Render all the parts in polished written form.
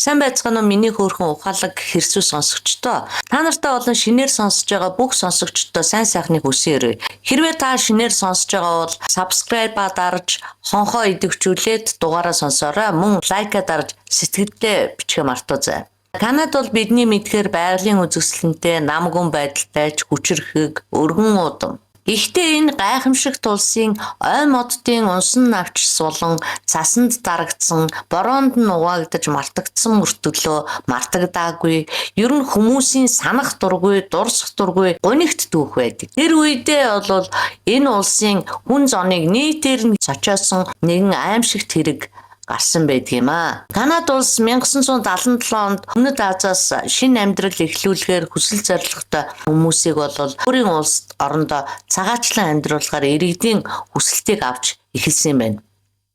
Сайн байцгаана уу миний хөөрхөн ухаалаг хэрсүү сонсогчдоо. Та нартай болон шинээр сонсож байгаа бүх сонсогчдоо сайн сайхныг хүсье. Хэрвээ та шинээр сонсож байгаа бол subscribe-а дарж хонхоо идэвхжүүлээд дугаараа сонсоорой. Мөн лайка дарж сэтгэлдээ бичгээ мартаоцай. Канад бол бидний мэдхээр байгалийн үзэсгэлэнтэй намгүн байдалтай ч хүчрхэг өргөн удам. Гэхдээ энэ гайхамшигт улсын ой моддын унсан навч сулан цасанд дарагдсан бороонд нь угаагдаж мартагдсан мөртөглөө мартагдаагүй ер нь хүмүүсийн санах дургүй дурсах дургүй гунигт дүүх байдаг. Тэр үедээ бол энэ улсын хүн зоныг нийтээр нь цочоосон нэгэн аимшигт хэрэг гарсан байдаг юм аа. Канад улс 1977 онд Өмнөд Азиас шинэ амьдрал эхлүүлэхээр хүсэл зорилготой хүмүүсийг бол өөрийн улс орондоо цагаачлан амьдруулахаар иргэдийн хүсэлтийг авч эхэлсэн юм байна.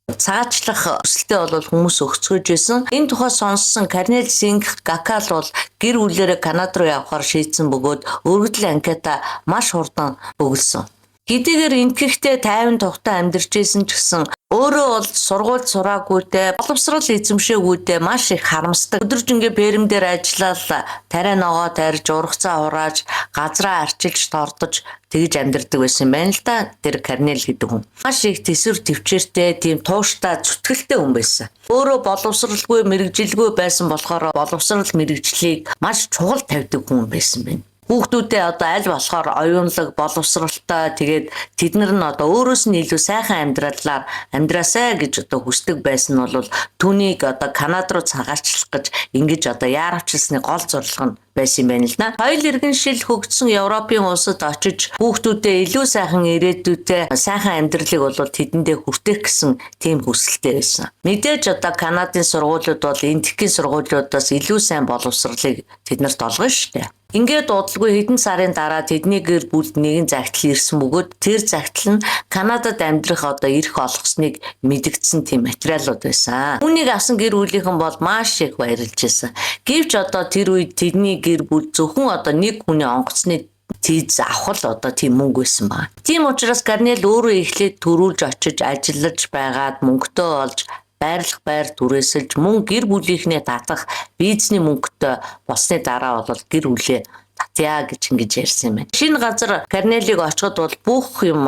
Цагаачлах хүсэлтэй бол хүмүүс өгцгөөж байсан. Энэ тухай сонссон Корнел Сингх Гакал бол гэр бүлээрээ Канад руу явахаар шийдсэн бөгөөд өргөдөл анкета маш хурдан бөглсөн. Хэдийгээр энтгэхтэй тайван тухтай амьдарч исэн ч гэсэн өөрөө бол сургууль сураагүйдээ боловсрол эзэмшээгүйдээ маш их харамсдаг. Өдөржингөө бэрэм дээр ажиллаад тариа ногоо тарьж, ургацаа хурааж, газраа арчилж тордож тэгж амьдардаг байсан юм байна л да. Тэр Корнел гэдэг хүн. Маш их төсвөр төвчээртэй, тийм тууштай, зүтгэлтэй хүн байсан. Өөрөө боловсралгүй, мэрэгжилгүй байсан болохоор боловсрал мэрэгжлийг маш чухал тавьдаг хүн байсан байна. Хүүхдүүдээ аль болохоор оюунлаг боловсралтай тэгээд тэд нар нь өөрөөс нь илүү сайхан амьдралаар амьдраасай гэж хүсдэг байсан нь бол түүнийг Канад руу цагаачлах гэж ингэж яаравчлсны гол зорилго нь байсан юм байна л да. Соёл иргэншил хөгжсөн Европын улсад очиж хүүхдүүдээ илүү сайхан ирээдүйтэй сайхан амьдралыг бол тэдэндээ хүртэх гэсэн тийм хүсэлтэй байсан. Мэдээж Канадын сургуулиуд бол энтхийн сургуулиудаас илүү сайн боловсролыг тэднэрт олгоно шүү дээ. Ингээд удалгүй хэдэн сарын дараа тэдний гэр бүлд нэгэн загтал ирсэн бөгөөд тэр загтал нь Канадад амьдрах эрх олгосныг мэдгдсэн тийм материалууд байсан. Үүнийг авсан гэр бүлийнхэн бол маш их баярлж байсан. Гэвч тэр үед тэдний гэр бүл зөвхөн нэг хүний онгоцны тийз авах тийм мөнгө байсан байна. Тийм учраас Корнел өөрөө эхлээд төрүүлж очиж ажиллаж байгаад мөнгөтэй олж байрлах байр түрээсэлж мөн гэр бүлийнхнээ татах визний мөнгөтэй болсны дараа бол гэр бүлээ татъя гэж ингэж ярьсан юм байна. Шинэ газар Корнелийг очиход бол бүх юм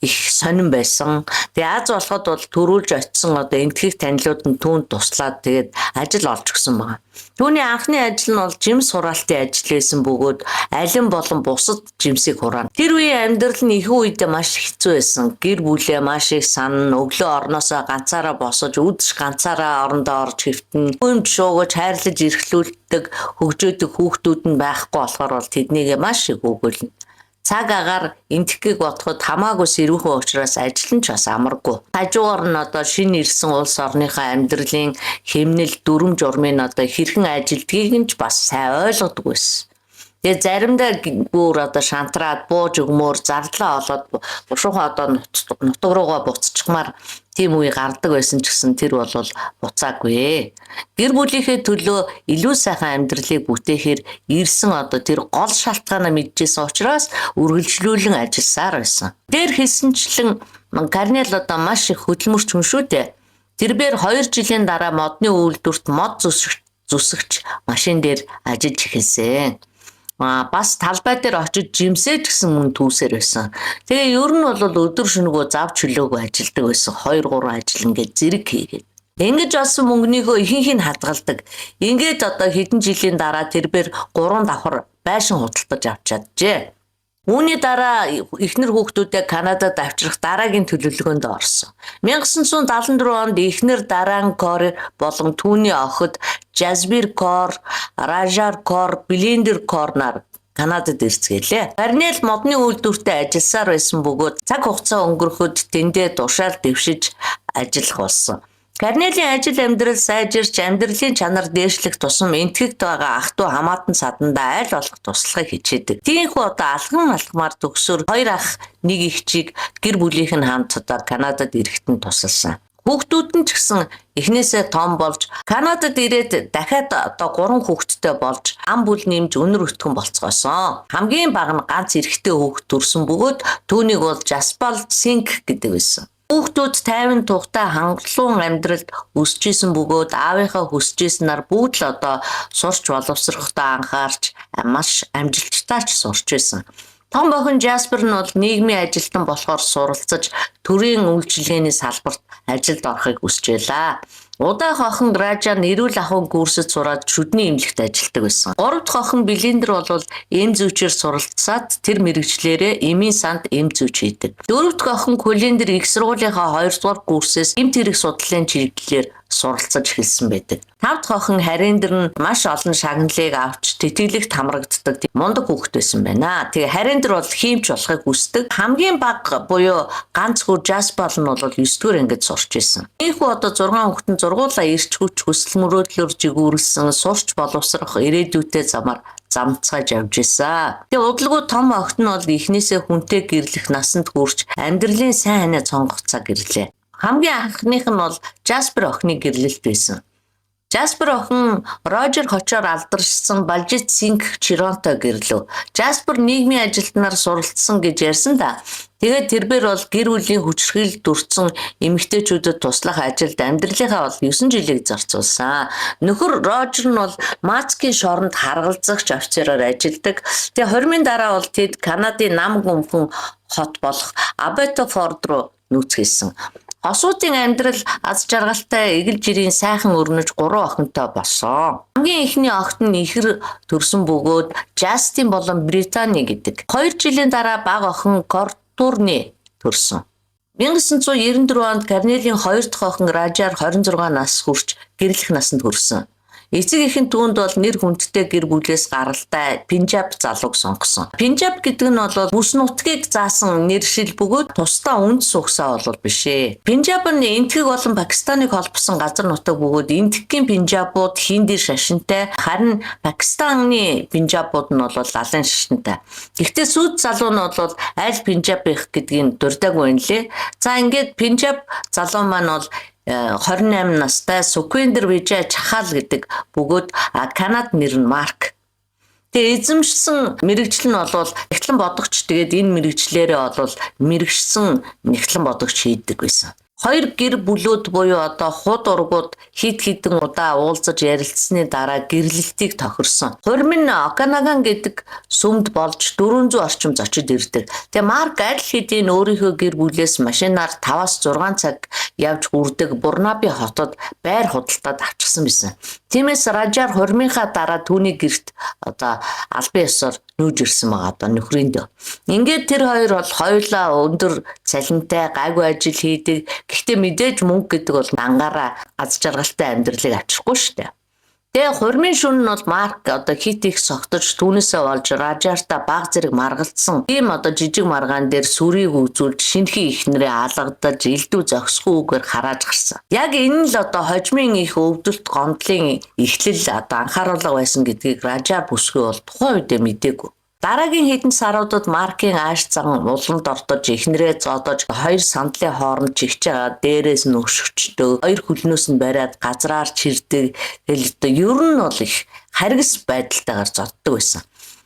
их сонирн байсан. Тэгээ Аз болоход бол төрүүлж очисон энтхийг танилуд нь түүнд туслаад тэгээд ажил олж өгсөн байна. Түүний анхны ажил нь бол жимс хураалтын ажил байсан бөгөөд алин болон бусад жимсийг хураана. Тэр үеийн амьдрал нь их үедээ маш хэцүү байсан. Гэр бүлээ маш их санана, өглөө орноосоо ганцаараа босож, үдшиж ганцаараа орондоо орж хэвтэн, хүмж шуугаж, хайрлаж эрхлүүлдэг, хөгжөөдөг хүүхдүүд нь байхгүй болохоор бол тэднийг маш их өгөөлнө. Цаг агаар энтгэхийг бодоход хамаагүй сэрүүхэн учраас ажил нь ч бас амаргүй. Хажуугаар нь шинэ ирсэн улс орныхоо амьдралын хэмнэл дүрм журмын хэрхэн ажилдгийг нь ч бас сайн ойлгодог байсан. Тэгээ заримдаа бүр шантраад бууж өгмөр зарлаа олоод бушуухан нутаг руугаа буцчихмаар тийм үе гардаг байсан ч гэсэн тэр бол буцаагүй. Гэр бүлийнхээ төлөө илүү сайхан амьдралыг бүтээхээр ирсэн тэр гол шалтгаанаа мэдчихсэн учраас үргэлжлүүлэн ажилласаар байсан. Тэр хэлсэнчлэн Корнел маш их хөдөлмөрч хүн шүү дээ. Тэрээр 2 жилийн дараа модны үйлдвэрт мод зүсгч машин дээр ажиллаж эхэлсэн. Бас талбай дээр очиж жимсэж гэсэн мөн түүсээр байсан. Тэгээ ер нь бол өдөр шөнөгөө зав чөлөөгөө ажилдаг байсан. 2-3 ажил ингээд зэрэг хийгээд. Ингэж олсон мөнгөнийгөө ихэнх нь хадгалдаг. Ингээд хэдэн жилийн дараа тэрээр 3 давхар байшин худалдаж авч чаджээ. Үүний дараа эхнэр хүүхдүүдээ Канадад авчрах дараагийн төлөвлөгөөнд орсон. 1974 онд эхнэр Даран Кор болон түүний охид Жазбир Кор, Ражар Кор, Блендер Кор нар Канадад ирцгээлээ. Корнел модны үйлдвэртээ ажилласаар байсан бөгөөд цаг хугацаа өнгөрөхөд тэндээ тушаал дэвшиж ажиллах болсон. Корнелийн ажил амьдрал сайжирч амьдралын чанар дээшлэх тусам энтгэгт байгаа ах トゥ хамаатан садандаа аль болох туслахыг хичээдэг. Тиймээс алхмаар төгсөр 2 ах 1 эгчийг гэр бүлийнх нь хамт Канадад ирэхэд нь тусалсан. Хүүхдүүд нь ч гэсэн эхнээсээ том болж Канадад ирээд дахиад 3 хүүхэдтэй болж ам бүл нэмж өнөр өтгөн болцгоосон. Хамгийн бага нь ганц эрэгтэй хүүхэд төрсөн бөгөөд түүнийг бол Жаспал Сингх гэдэг байсан. Хүүхдүүд тайван тухтай хангалуун амьдралд өсөж исэн бөгөөд аавынхаа хүсэж иснээр бүгд л одоо сурч боловсрохдоо анхаарч маш амжилттай ч сурч исэн. Том охин Жаспер нь бол нийгмийн ажилтан болохоор суралцаж төрийн үйлчилгээний салбарт ажилд орохыг хүсэж байлаа. Удаах охин Ража нэрүүл ахуйн курсэд сураад шүдний эмнэлэгт ажилладаг байсан. 3 дахь охин Билиндер бол эм зүйчээр суралцаад тэр мэрэгчлэрээ эмийн санд эм зүйч хийдэг. 4 дахь охин Колиндер их сургуулийнхаа 2 дугаар курсээс эмт хэрэг судлалын чиглэлээр суралцаж эхэлсэн байдаг. 5 дахь охин Хариндер нь маш олон шагналыг авч тэтгэлэгт хамрагддаг мундаг хүүхэд байсан байна. Тэгээ Хариндер бол хиймч болохыг хүсдэг. Хамгийн бага буюу ганц хүү Жаспер нь бол 9 дугаар ангид сурч исэн. Ийхүү одоо 6 хүүхэд сургуулаа ирч хүч хүсэл мөрөөдлөөр жигүүрлсэн сурч боловсрох ирээдүйтэй замаар замцгааж явж исэн. Тэгээ удалгүй том охид нь бол эхнээсээ хүнтэй гэрлэх насанд хүрч амьдралын сайн ханаа сонгох цаг ирлээ. Хамгийн анхных нь бол Жаспер охины гэрлэлт байсан. Жаспер охин Рожер хочоор алдаршсан Балжит Синг Чиронтой гэрлэв. Жаспер нийгмийн ажилтнаар суралцсан гэж ярьсан да. Тэгээд тэрбээр бол гэр бүлийн хүчирхийлэлд дурдсан эмэгтэйчүүдэд туслах ажилд амьдралынхаа бол 9 жилийг зарцуулсан. Нөхөр Рожер нь бол Мацкийн шоронд харгалзагч офицероор ажилладаг. Тэгээ 20-ны дараа бол тэд Канадын нам гүмхэн хот болох Аббатофорд руу нүүцгээсэн. Хосуудын амьдрал аз жаргалтай эгэл жирийн сайхан өрнөж 3 охинтой болсон. Хамгийн ихний охид нь ихэр төрсөн бөгөөд Жастин болон Британи гэдэг. 2 жилийн дараа бага охин Кортурни төрсөн. 1994 онд Корнелийн 2 дахь охин Ражар 26 нас хүрч гэрлэх насанд хүрсэн. Эцэг эхийн түүнд бол нэр хүндтэй гэр бүлээс гаралтай Пенжаб залууг сонгосон. Пенжаб гэдэг нь бол бүс нутгийг заасан нэршил бөгөөд тусдаа үнд сугсаа бол биш ээ. Пенжаб нь энтхэг болон Пакистаныг холбосон газар нутаг бөгөөд энтхэгийн Пенжабууд хинди шашинтай, харин Пакистаны Пенжабууд нь бол лалын шашинтай. Гэхдээ сүйд залуу нь бол аль Пенжаб их гэдгийг дурдаагүй юм лээ. За ингээд Пенжаб залуу маань бол 28 настай Суквендер Вижай Чахал гэдэг бөгөөд Канад нэр нь Марк. Тэгээ эзэмшсэн мэрэгжил нь бол нэгтлэн бодогч, тэгээд энэ мэрэгчлэрээ бол мэрэгшсэн нэгтлэн бодогч хийдэг байсан. Хоёр гэр бүлүүд буюу одоо худ ургууд хит хитэн удаа уулзаж ярилцсны дараа гэрлэлтийг тохирсон. Хурмын Оканаган гэдэг сүмд болж 400 орчим зочид ирдэг. Тэгээ Марк аль хэдийн өөрийнхөө гэр бүлээс машинаар 5-6 цаг явж хүрдэг Бурнаби хотод байр худалдаад авчихсан байсан. Тиймээс Ражар хурмынхаа дараа түүний гэрт одоо албан ёсоор нүүж ирсэн байгаа одоо нөхрөндөө. Ингээд тэр хоёр бол хоёулаа өндөр цалинтай гайгүй ажил хийдэг. Гэхдээ мэдээж мөнгө гэдэг бол ангаараа аз жаргалтай амьдралыг авчрахгүй шүү дээ. Тэгээ хурмын шөнө нь бол Марк одоо хит их согтож түүнээсээ болж Ражарта баг зэрэг маргалдсан. Ийм одоо жижиг маргаан дээр сүрийг үзүүлж шинэхэн ихнэрээ алгадаж элдв зохисгүй үгээр харааж гарсан. Яг энэ л одоо хожмын их өвдөлт гомдлын эхлэл одоо анхааруулга байсан гэдгийг Ражар бүсгүй бол тухайн үедээ мэдээгүй. Дараагийн хэдэн саруудад Маркийн ааш зан уламд ортож ихнэрээ зодож хоёр сандлын хооронд чигч байгаа дээрээс нь өшөгчдөө хоёр хөлнөөс нь бариад газраар чирдэг. Тэгэл одоо ер нь бол их харгас байдалтайгаар зоддог байсан.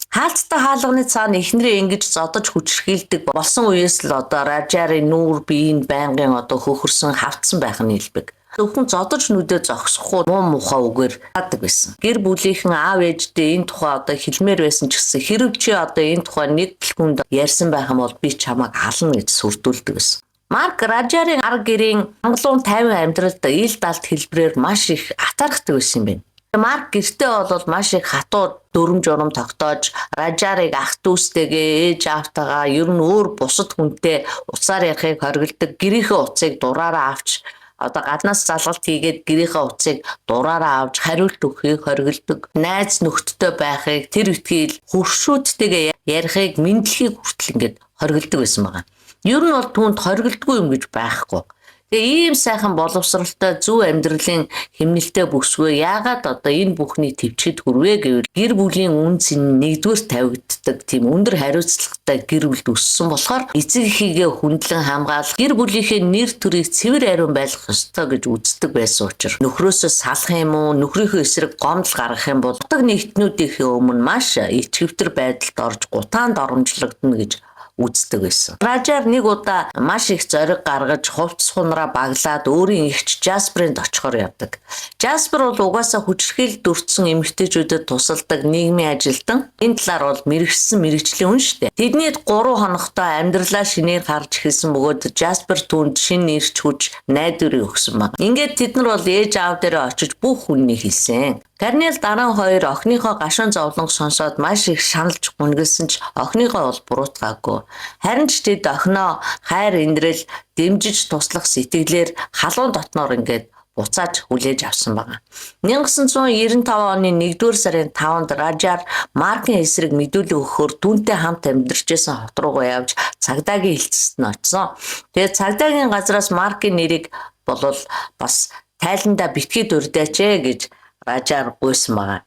Хаалттай хаалганы цаана ихнэрээ ингэж зодож хүчрхийлдэг болсон үеэс л одоо Ражарын нүүр биеийн байнгын одоо хөхөрсөн хавцсан байх нь хэлбэг. Зөвхөн зодож нүдээ зогсохгүй муу мухаа үгээр хаадаг байсан. Гэр бүлийнхэн аав ээждээ энэ тухай одоо хэлмээр байсан ч гэсэн хэрэг чи одоо энэ тухай нэг хүнд ярьсан байх юм бол би чамайг хална гэж сүрдүүлдэг байсан. Марк Ражарын арга гэрийн хангалуун тайван амьдралд ил далд хэлбрээр маш их атаархдаг байсан юм байна. Марк гэртээ бол маш их хатуу дүрм журам тогтоож Ражарыг ах дүүстэйгээ ээж аавтайгаа ер нь өөр бусад хүнтэй уцаар ярихыг хоригддаг. Гэрийнхээ уцыг дураараа авч одоо гаднаас залгалт хийгээд гэрийнхээ уцыг дураараа авч хариулт өгөхийг хоригддог. Найз нөхдөдтэй байхыг тэр үтгэл хуршүүдтэйгээ ярихыг мэдлэхийг хүртэл ингээд хоригддог байсан байгаа. Ер нь бол түүнд хоригддгүй юм гэж байхгүй. Тэгээ ийм сайхан боловсралтай зөв амьдралын хэмнэлтэй бүсгүй яагаад одоо энэ бүхний төвчөд хүрвэ гэвэл гэр бүлийн үнц нь нэгдүгээр тавигддаг тийм өндөр хариуцлагатай гэр бүлд өссөн болохоор эцэг эхийгээ хүндлэн хамгаалах гэр бүлийнхээ нэр төрийг цэвэр ариун байлгах ёстой гэж үздэг байсан учраас нөхрөөсөө салах юм уу нөхрийнхөө эсрэг гомдол гаргах юм бол утга нэгтнүүдийнхээ өмнө маш ичгэвтер байдалд орж гутаанд оромжлогдно гэж үздэг байсан. Ражаар нэг удаа маш их зориг гаргаж хувцс хунраа баглаад өөрийн эгч Жасперинд очихоор явдаг. Жаспер бол угаасаа хүчрхийлэл дүрцсэн эмэгтэйчүүдэд тусалдаг нийгмийн ажилтан. Энэ талаар бол мэрэгчсэн мэрэгчлийн хүн шүү дээ. Тэдний 3 хоногтой амьдралаа шинээр харж эхэлсэн бөгөөд Жаспер түүнд шинэ нэрч хүч найдварыг өгсөн баг. Ингээд тэд нар бол ээж аав дээрээ очиж бүх үннийг хэлсэн. Корнел дараа нь хоёр охиныхоо гашуун зовлонг сонсоод маш их шаналж гүнгэлсэн ч охиныхоо бол буруутгаагүй. Харин ч тэд охиноо хайр индрэл дэмжиж туслах сэтгэлээр халуун дотноор ингээд буцааж хүлээж авсан байна. 1995 оны 1-р сарын 5-нд Ражаар Маркийн эсрэг мэдүүлэг өгөхөөр түүнтэй хамт амьдарч байсан хот руугаа явж цагдаагийн хэлцэст нь очсон. Тэгээд цагдаагийн газраас Маркийн нэрийг болвол бас тайландаа битгий дурдаач гэж Ражаар гуйсан байна.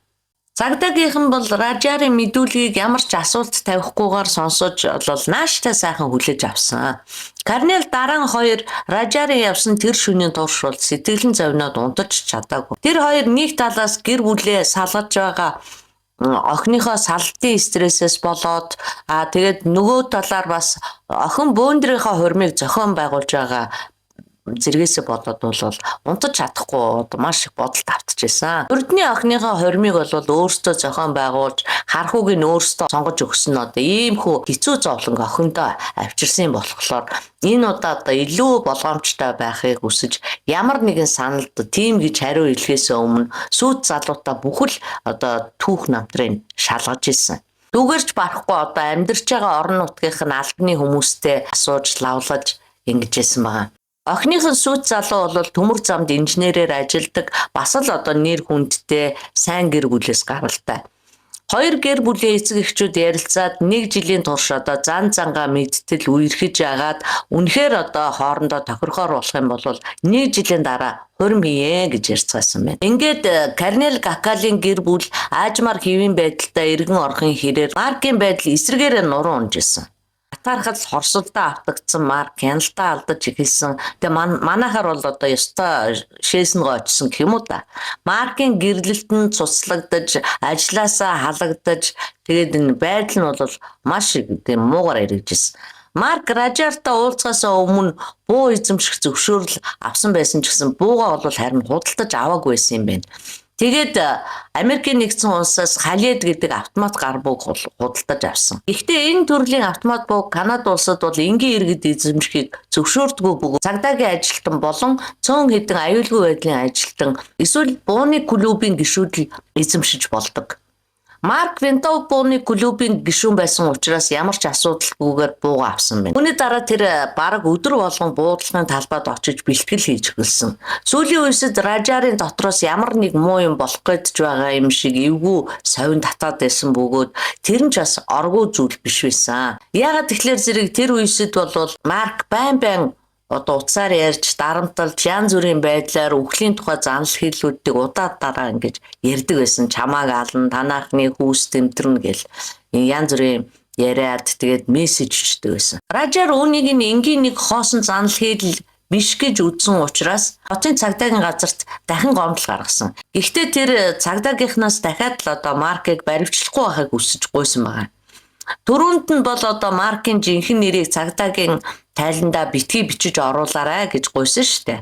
Цагдаагийнхан бол Ражарын мэдүүлгийг ямар ч асуулт тавихгүйгээр сонсож бол нааштай сайхан хүлээж авсан. Корнел дараа нь хоёр Ражарын явсан тэр шөнийн турш бол сэтгэлэн зовноод унтаж чадаагүй. Тэр хоёр нэг талаас гэр бүлээ салгаж байгаа охиныхоо салтын стрессээс болоод тэгээд нөгөө талаар бас охин бөөндрийнхөө хурмыг зохион байгуулж байгаа зэрэгээсээ болоод бол унтаж чадахгүй маш их бодолд автчихсан. Урдны охиныхоо хормыг бол өөртөө зохион байгуулж хархууг нь өөртөө сонгож өгсөн нь ийм хөө хэцүү зовлон охиндоо авчирсан болохоор энэ удаад илүү болгоомжтой байхыг хүсэж ямар нэгэн саналд тийм гэж хариу хэлэхээс өмнө сүйт залуутаа бүхэл түүх намтрыг шалгаж ирсэн. Түгэрч барахгүй амьдарч байгаа орон нутгийнх нь албаны хүмүүстэй асууж лавлаж ингэжсэн байгаа. Охиныхон сүйт залуу бол төмөр замд инженерээр ажилладаг, бас л нэр хүндтэй сайн гэр бүлээс гаралтай. Хоёр гэр бүлийн эцэг эхчүүд ярилцаад 1 жилийн турш зан зангаа мэдтэл үерхэж агаад үнэхээр хоорондоо тохирохоор болох юм бол 1 жилийн дараа хурим хийе гэж ярьцгаасан байна. Ингээд Корнел Гакалийн гэр бүл аажмаар хэвийн байдалтай эргэн орохын хэрээр Маркийн байдал эсрэгээр нуруу унжсэн. Атаархал хорсолдоо автагдсан Марк хяналтаа алдаж эхэлсэн. Тэгээ манайхаар бол ёстой шээснэгөө очсон гэх юм уу та. Маркийн гэрлэлт нь цуцлагдаж, ажлаасаа халагдаж, тэгээд энэ байдал нь бол маш тийм муугар эргэжсэн. Марк Ражаартай уулзахаас өмнө буу эзэмших зөвшөөрөл авсан байсан ч гэсэн буугаа бол харин худалдаж аваагүй байсан юм байна. Тэгээд Америкийн нэгдсэн улсаас Халиад гэдэг автомат гар бууг худалдаж авсан. Гэхдээ энэ төрлийн автомат бууг Канада улсад бол энгийн иргэд эзэмшихийг зөвшөөрдөггүй бөгөөд цагдаагийн ажилтан болон цөөн хэдэн аюулгүй байдлын ажилтан эсвэл бууны клубын гишүүд эзэмшиж болдог. Марк Винтов бууны клубын гишүүн байсан учраас ямар ч асуудалгүйгээр бууга авсан байна. Үүний дараа тэр бараг өдөр болгон буудлагын талбайд очиж бэлтгэл хийж эхэлсэн. Сүүлийн үеэд Ражарын дотроос ямар нэг муу юм болох гэж байгаа юм шиг эвгүй совин татаад байсан бөгөөд тэр нь ч бас оргүй зүйл биш байсан. Яагаад тэгэхээр зэрэг тэр үеэд бол Марк байн утсаар ярьж дарамталж янз бүрийн байдлаар үхлийн тухай занал хэллүүдийг удаа дараа ингэж ярьдаг байсан. Чамааг ална, танаахны хүүс тэмтэрнэ гэл янз бүрийн яриад тэгээд мессеж өгдөг байсан. Ражаар үүнийг энгийн нэг хоосон занал хэлэл биш гэж үзсэн учраас хотын цагдаагийн газарт дахин гомдол гаргасан. Гэхдээ тэр цагдаагийнхнаас дахиад л Маркийг баривчлахгүй байхыг хүсэж гуйсан байна. Түрүүнд нь бол Маркийн жинхэнэ нэрийг цагдаагийн тайландаа битгий бичиж оруулаарай гэж гуйсан шүү дээ.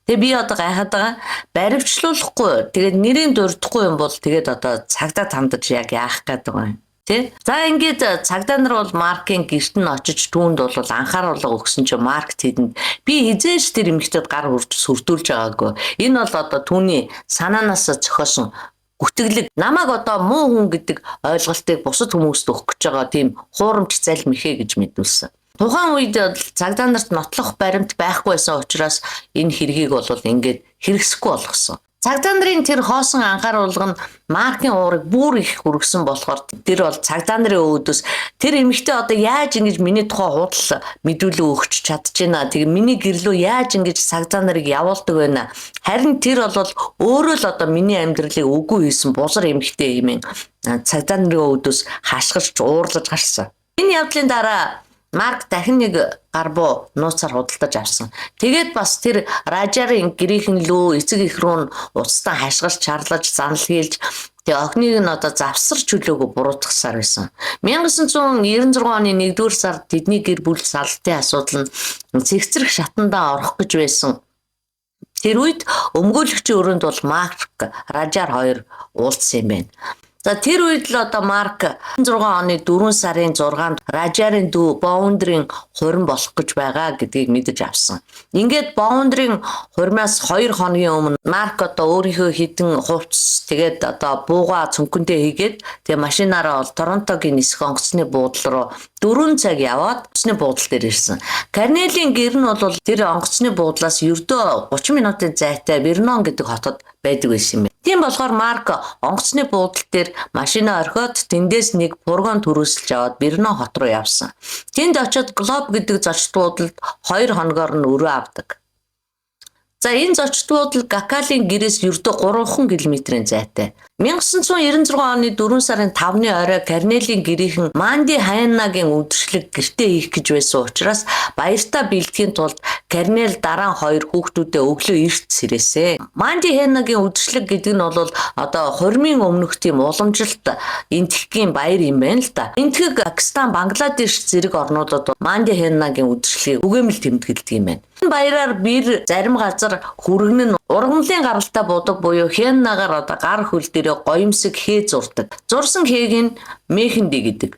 Тэгээ би гайхаад байгаа баривчлуулахгүй тэгээд нэрийн дурдахгүй юм бол тэгээд цагдаа тамдаж яг яах гээд байгаа юм. Тэ? За ингээд цагдаа нар бол Маркийн гэрт нь очиж түүнд бол анхааруулга өгсөн чинь Марк тэдэнд би хизээж тэр эмэгтэйд гар сүрдүүлж байгаагүй. Энэ бол түүний санаанаас зохиосон гүтгэлэг намайг муу хүн гэдэг ойлголтыг бусад хүмүүст өгөх гэж байгаа тийм хуурамч залим ихэ гэж мэдүүлсэн. Тухайн үед цагдаа нарт нотлох баримт байхгүй байсан учраас энэ хэргийг бол ингээд хэрэгсэхгүй болгосон. Цагдаа нарын тэр хоосон анхааруулга нь Маркийн уурыг бүр их хүргэсэн болохоор тэр бол цагдаа нарын өөдөөс тэр эмэгтэй яаж ингэж миний тухай худал мэдүүлэг өгч чадчихна. Тэгээ миний гэрлөө яаж ингэж цагдаа нарыг явуулдаг байна. Харин тэр бол өөрөө л миний амьдралыг үгүй хийсэн бузар эмэгтэй юм. Цагдаа нарын өөдөөс хашгирч уурлаж гарсан. Энэ явдлын дараа Марк дахин нэг гарбуу нууцаар худалдаж авсан. Тэгээд бас тэр Ражарын гэрийнхэн лөө эцэг эх рүү уцтан хашгирч чарлаж занал хийлж Тэгээ охиныг нь одоо завсарч хүлээгөө буруутгасаар байсан. 1996 оны 1-р сард тэдний гэр бүл саллтын асуудал нь цэгцрэх шатандаа орох гэж байсан. Тэр үед өмгөөлөгчийн өрөөнд бол Марк Ражар хоёр уулзсан юм байна. За тэр үед л одоо Марк 6 оны 4 сарын 6-нд Ражарын дүү Боундрийн хурим болох гэж байгаа гэдгийг мэдэж авсан. Ингээд Боундрийн хуримаас 2 хоногийн өмнө Марк одоо өөрийнхөө хідэн хувцс тэгээд одоо бууга цүнхэнтэй хийгээд тэгээ машинаараа Торонтогийн нисэх онгоцны буудлал руу 4 цаг яваад онгоцны буудлал дээр ирсэн. Корнелийн гэр нь бол тэр онгоцны буудлаас ердөө 30 минутын зайтай Вернон гэдэг хотод байдаг байсан юм. Тийм болохоор Марк онгоцны буудлал дээр машинаа орхиод тэндээс нэг фургон түрүүлсэлж аваад Вернон хот руу явсан. Тэнд очиод Глоб гэдэг зочд буудалд 2 хоногоор нь өрөө авдаг. За энэ зочд буудал Гакалийн гэрээс ердөө 3 км-ийн зайтай. 1996 оны 4 сарын 5-ны орой Корнелийн гэрийнхэн Манди Хайнагийн үдшилэг гэртээ хийх гэж байсан учраас баяртаа бэлтгэхийн тулд Корнел дараа нь 2 хүүхдүүдээ өглөө эрт сэрээсэ. Манди Хайнагийн үдшилэг гэдэг нь бол одоо хурмын өмнөх тийм уламжилт энтхэгийн баяр юм байна л да. Энтхэг Пакистан, Бангладеш зэрэг орнуудад Манди Хайнагийн үдшилгийг үгэмэл тэмдэглэдэг юм байна. Энэ баяраар бэр зарим газар хүргэн нь ургамлын гаралтай будаг буюу Хяннагаар одоо гар хөл дээр гоёмсог хээ зурдаг. Зурсан хээг нь Мехэнди гэдэг.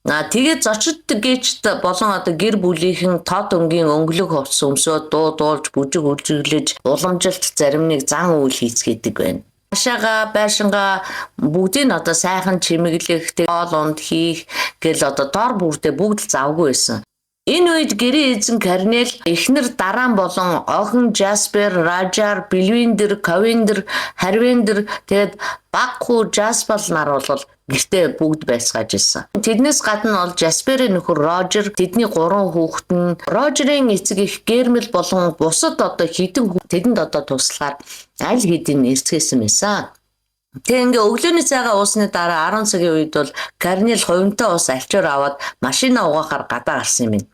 Тэгээд зочид гээчт болон одоо гэр бүлийнхэн тод өнгийн өнгөлөг хувцс өмсөө дуулж бүжиг үлжиглэж уламжилт зарим нэг зан үйл хийцгээдэг байна. Хашаага байшингаа бүгдийг одоо сайхан чимэглэх, хоол унд хийх гэл одоо дор бүрдээ бүгд л завгүй байсан. Энэ үед гэрийн эзэн Корнел эхнэр Даран болон охин Жаспер, Ражар, Билвиндер, Ковендер, Харвендер тэгээд баг хүү Жаспал нар бол гэртээ бүгд байсгааж ирсэн. Тэднээс гадна бол Жасперийн нөхөр Рожер, тэдний 3 хүүхэд нь Рожерийн эцэг эх Гермел болон бусад одоо хідэн тэдэнд одоо туслахаар аль хэдийн нэрцгээсэн байсан. Тэгээ ингээ өглөөний цайгаа уусны дараа 10 цагийн үед бол Корнел хувинтай ус альчуур аваад машина угаахаар гадаа гарсан юм.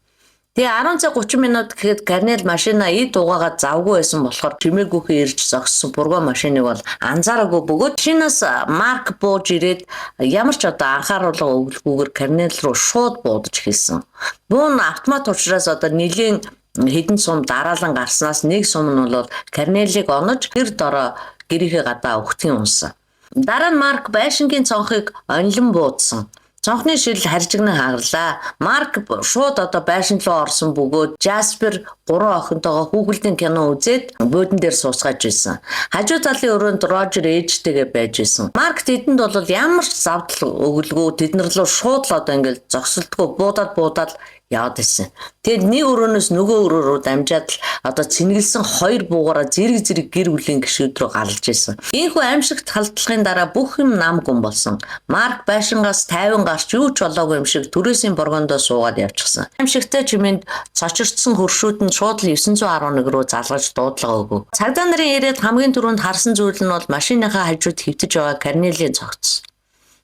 Тэгээ 10 цаг 30 минут гэхэд Корнел машина эд угаагаад завгүй байсан болохоор чимээгүйхээ ирж зогссон фургон машиныг бол анзаараагүй бөгөөд машинаас Марк бууж ирээд ямар ч одоо анхааруулга өгөлгүйгээр Корнел руу шууд буудаж хэлсэн. Бүүн автомат учраас одоо нэлийн хэдэн сум дараалан гарснаас нэг сум нь бол Корнелийг онож гэр дороо гэрийнхээ гадаа өгтгийн унсан. Дараа нь Марк байшингийн цонхыг онлон буудсан. Цонхны шил харжигнан хагарлаа. Марк шууд одоо байшин руу орсон бөгөөд Жаспер 3 охинтойгоо хүүхэлдэйн кино үзээд буудан дээр сууцгааж байсан. Хажуу талын өрөөнд Рожер ээжтэйгээ байж байсан. Марк тэдэнд бол ямар ч завдал өгөлгүй тэднэр рүү шууд л одоо ингээл зогсолтгүй буудаад яваад байсан. Тэгэд нэг өрөөнөөс нөгөө өрөө рүү дамжаад л одоо цэнгэлсэн 2 буугаараа зэрэг гэр бүлийн гишүүд рүү галж байсан. Ийхүү аимшигт халдлагын дараа бүх юм нам гүн болсон. Марк байшингаас 50 гарч юу ч болоогүй юм шиг түрээсийн боргондоо суугаад явчихсан. Аимшигтай чимээнд цочирдсан хөршүүд нь шууд л 911 рүү залгаж дуудлага өгөв. Цагдаа нарын ирээд хамгийн түрүүнд харсан зүйл нь бол машиныхаа хажууд хөвтөж байгаа Корнелийн цогц.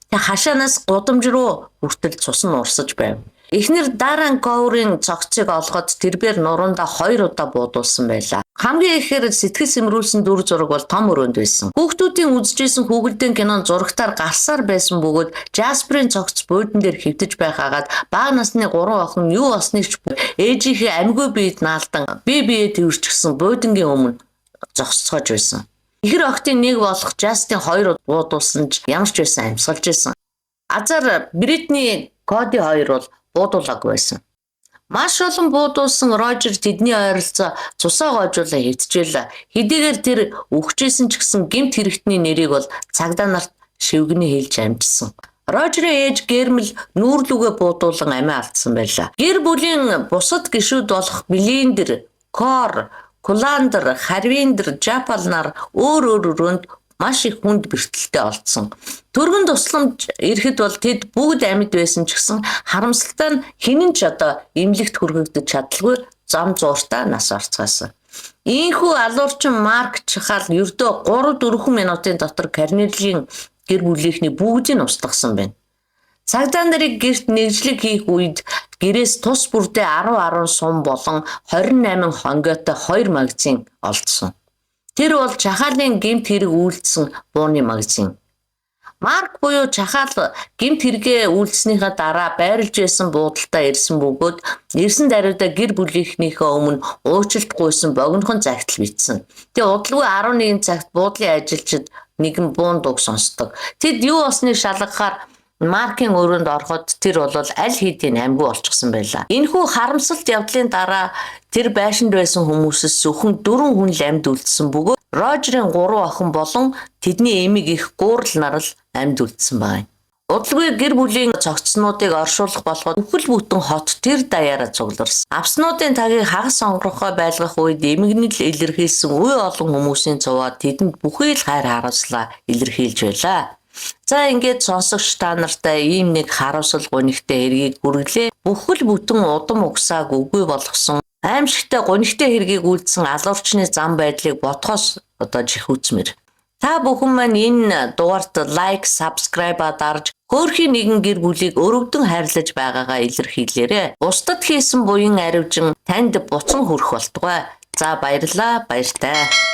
Тэг хашаанаас гудамж руу хүртэл цус нь урсаж байв. Эхнэр Даран Коврын цогцыг олоход тэрбээр нуруундаа 2 удаа буудуулсан байлаа. Хамгийн ихээр сэтгэл сэмрүүлсэн дүр зураг бол том өрөөнд байсан. Хүүхдүүдийн үзэжсэн хүүхэлдэйн кинон зурагтаар гарсаар байсан бөгөөд Жасперийн цогц буудан дээр хөвтөж байхаагаад бага насны 3 охин юу болсныг ч ээжийнхээ амьгүй биед наалдан бие тэрчгсэн буудангийн өмнө зогсцоож байсан. Ихэр охтын нэг болох Жастин 2 буудуулсан ч ямар ч байсан амьсгалж байсан. Азар Бритни Коди 2 бол буудуулаагүй байсан. Маш олон буудуулсан Рожер тэдний ойролцоо цусаа гоожуулаа хэвтжээлээ. Хэдийгээр тэр өгчээсэн ч гэсэн гэмт хэрэгтний нэрийг бол цагдаа нарт шивгний хэлж амжсан. Рожерийн ээж Гермел нүүрлүгэ буудуулан амиа алдсан байлаа. Гэр бүлийн бусад гишүүд болох Билиндер, Кор, Куландер, Харвиндер, Жапал нар өөр өрөөнд маш их хүнд бэрхтэлтэй олдсон. Төргөн тусламж ирэхэд бол тэд бүгд амьд байсан ч гэсэн харамсалтай нь хинэн ч одоо эмнэлэгт хүргэгдэж чадалгүй зам зууртаа нас орцгаасан. Ийхүү алуурчин Марк чахаал ердөө 3-4 минутын дотор Корнелийн гэр бүлийнхний бүгдийг устгасан байна. Цагдаа нарыг гэрт нэгжлэг хийх үед гэрээс тус бүрдээ 10 сум болон 28 хонгойтой 2 магазин олдсон. Тэр бол чахаалын гэмт хэрэг үйлдсэн бууны магазин. Марк буюу чахаал гэмт хэрэгээ үйлснийхаа дараа байрлж байсан буудалтаа ирсэн бөгөөд ирсэн даруйдаа гэр бүлийнхнийхээ өмнө уучлалт гуйсан богинохон загтал бичсэн. Тэгээ удалгүй 11 цагт буудлын ажилчид нэгэн буун дуг сонсдог. Тэд юу болсныг шалгахаар Маркийн өрөөнд ороход тэр бол аль хэдийн амьгүй болчихсон байлаа. Энэхүү харамсалт явдлын дараа тэр байшинд байсан хүмүүсээс зөвхөн 4 хүн л амьд үлдсэн бөгөөд Рожерийн 3 охин болон тэдний эмэг их гурал нарал амьд үлдсэн байна. Удалгүй гэр бүлийн цогцснуудыг оршуулах болоход бүхэл бүтэн хот тэр даяараа цугларсан. Авснуудын тагийг хагас сонгорохоо байлгах үед эмгэнэл илэрхийлсэн үе олон хүмүүсийн цуваад тэдэнд бүхий л хайр харамслаа илэрхийлж байлаа. За ингээд сонсогч та нартай ийм нэг харамсал гонигтай хэргийг хүргэлээ. Бүхэл бүтэн удам угсааг үгүй болгосон аимшигтай гонигтай хэргийг үйлдсэн алуурчны зам байдлыг бодхоос одоо жихүүцмэр. Та бүхэн маань энэ дугаарт лайк, subscribe дарж хөөрхийн нэгэн гэр бүлийг өрөвдөн хайрлаж байгаагаа илэрхийлээрэй. Бусдад хийсэн буян аривжин танд буцан хүрэх болтугай. За баярлалаа, баяртай.